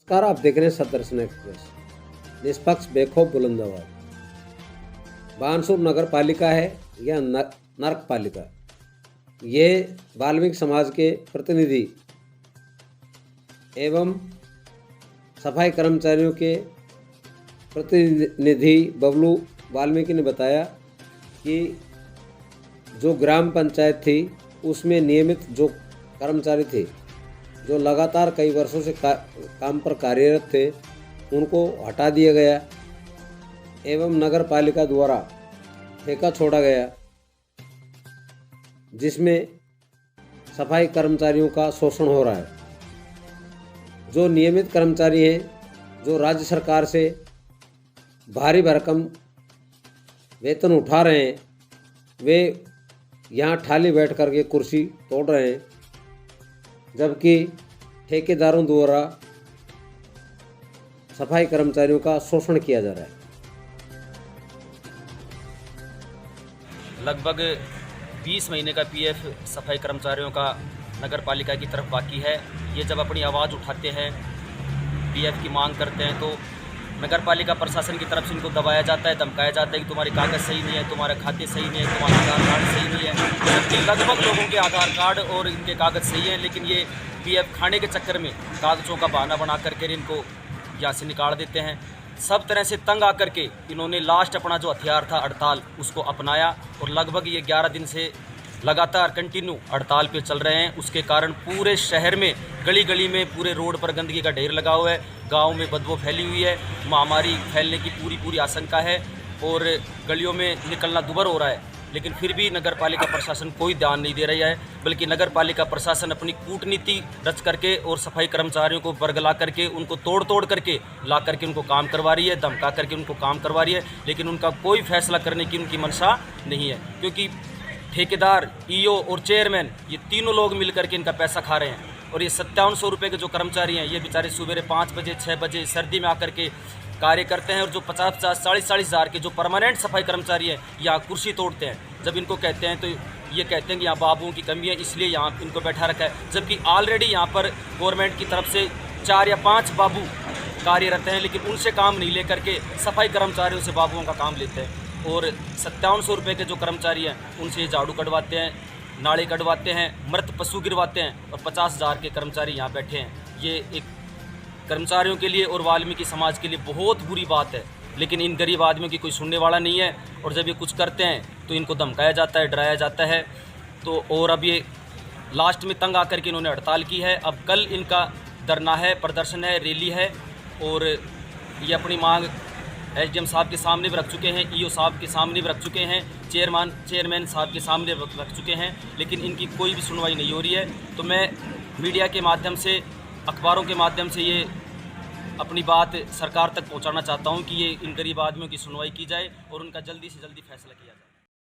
नमस्कार, आप देख रहे हैं सदर्शन एक्सप्रेस। निष्पक्ष, बेखौफ, बुलंद आवाज। बानसूर नगर पालिका है या नर्क पालिका, ये वाल्मीकि समाज के प्रतिनिधि एवं सफाई कर्मचारियों के प्रतिनिधि बबलू वाल्मीकि ने बताया कि जो ग्राम पंचायत थी उसमें नियमित जो कर्मचारी थे, जो लगातार कई वर्षों से काम पर कार्यरत थे, उनको हटा दिया गया एवं नगर पालिका द्वारा ठेका छोड़ा गया, जिसमें सफाई कर्मचारियों का शोषण हो रहा है। जो नियमित कर्मचारी हैं, जो राज्य सरकार से भारी भरकम वेतन उठा रहे हैं, वे यहाँ ठाली बैठ करके कुर्सी तोड़ रहे हैं, जबकि ठेकेदारों द्वारा सफाई कर्मचारियों का शोषण किया जा रहा है। लगभग 20 महीने का पीएफ सफाई कर्मचारियों का नगर पालिका की तरफ बाकी है। ये जब अपनी आवाज़ उठाते हैं, पीएफ की मांग करते हैं, तो नगर पालिका प्रशासन की तरफ से इनको दबाया जाता है, धमकाया जाता है कि तुम्हारे कागज़ सही नहीं है, तुम्हारे खाते सही नहीं है, तुम्हारा आधार कार्ड सही नहीं है। जबकि लगभग लोगों के आधार कार्ड और इनके कागज़ सही हैं, लेकिन ये पीएफ खाने के चक्कर में कागज़ों का बहाना बना करके इनको यहाँ से निकाल देते हैं। सब तरह से तंग आकर के इन्होंने लास्ट अपना जो हथियार था हड़ताल, उसको अपनाया और लगभग ये 11 दिन से लगातार कंटिन्यू हड़ताल पे चल रहे हैं। उसके कारण पूरे शहर में गली गली में पूरे रोड पर गंदगी का ढेर लगा हुआ है, गांव में बदबू फैली हुई है, महामारी फैलने की पूरी आशंका है और गलियों में निकलना दुभर हो रहा है। लेकिन फिर भी नगर पालिका प्रशासन कोई ध्यान नहीं दे रहा है, बल्कि नगर पालिका प्रशासन अपनी कूटनीति रच करके और सफाई कर्मचारियों को बरगला करके उनको तोड़ करके ला करके उनको काम करवा रही है, धमका करके उनको काम करवा रही है। लेकिन उनका कोई फैसला करने की उनकी मंशा नहीं है, क्योंकि ठेकेदार, ईओ और चेयरमैन, ये तीनों लोग मिलकर के इनका पैसा खा रहे हैं। और ये 5700 रुपये के जो कर्मचारी हैं, ये बेचारे सुबह 5 बजे 6 बजे सर्दी में आकर के कार्य करते हैं। और जो 50-50 40-40 हज़ार के जो परमानेंट सफाई कर्मचारी हैं, यहाँ कुर्सी तोड़ते हैं। जब इनको कहते हैं तो ये कहते हैं कि यहाँ बाबुओं की कमी है, इसलिए यहाँ इनको बैठा रखा है। जबकि ऑलरेडी यहाँ पर गवर्नमेंट की तरफ से 4 या 5 बाबू कार्यरत हैं, लेकिन उनसे काम नहीं लेकर के सफाई कर्मचारियों से बाबुओं का काम लेते हैं। और 5700 रुपये के जो कर्मचारी हैं, उनसे झाड़ू कटवाते हैं, नाले कटवाते हैं, मृत पशु गिरवाते हैं। और 50,000 के कर्मचारी यहाँ बैठे हैं। ये एक कर्मचारियों के लिए और वाल्मीकि समाज के लिए बहुत बुरी बात है। लेकिन इन गरीब आदमियों की कोई सुनने वाला नहीं है। और जब ये कुछ करते हैं तो इनको धमकाया जाता है, डराया जाता है। तो और अब ये लास्ट में तंग आकर के इन्होंने हड़ताल की है। अब कल इनका धरना है, प्रदर्शन है, रैली है। और ये अपनी मांग एसडीएम साहब के सामने भी रख चुके हैं, ईओ साहब के सामने भी रख चुके हैं, चेयरमैन साहब के सामने रख चुके हैं, लेकिन इनकी कोई भी सुनवाई नहीं हो रही है। तो मैं मीडिया के माध्यम से, अखबारों के माध्यम से ये अपनी बात सरकार तक पहुंचाना चाहता हूं कि ये इन गरीब आदमियों की सुनवाई की जाए और उनका जल्दी से जल्दी फैसला किया जाए।